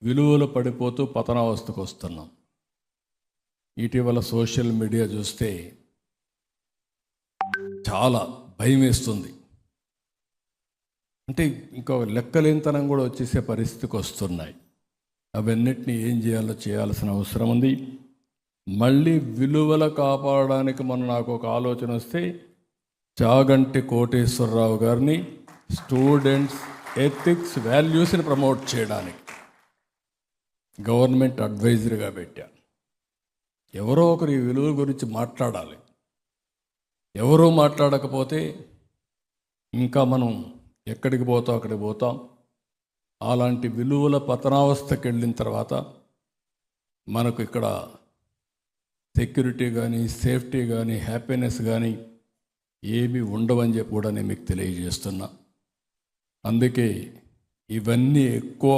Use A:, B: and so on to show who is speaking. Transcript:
A: విలువలు పడిపోతూ పతనావస్థకు వస్తున్నాం. ఇటీవల సోషల్ మీడియా చూస్తే చాలా భయం వేస్తుంది. అంటే ఇంకా లెక్కలేనితనం కూడా వచ్చేసే పరిస్థితికి వస్తున్నాయి. అవన్నిటిని ఏం చేయాల్సిన అవసరం ఉంది. మళ్ళీ విలువలు కాపాడడానికి నాకు ఒక ఆలోచన వస్తే చాగంటి కోటేశ్వరరావు గారిని స్టూడెంట్స్ ఎథిక్స్ వాల్యూస్ని ప్రమోట్ చేయడానికి గవర్నమెంట్ అడ్వైజర్గా పెట్టా. ఎవరో ఒకరు ఈ విలువల గురించి మాట్లాడాలి. ఎవరో మాట్లాడకపోతే ఇంకా మనం ఎక్కడికి పోతాం అక్కడికి పోతాం. అలాంటి విలువల పతనావస్థకి వెళ్ళిన తర్వాత మనకు ఇక్కడ సెక్యూరిటీ కానీ, సేఫ్టీ కానీ, హ్యాపీనెస్ కానీ ఏమీ ఉండవని చెప్పి కూడా నేను మీకు తెలియజేస్తున్నా. అందుకే ఇవన్నీ ఎక్కువ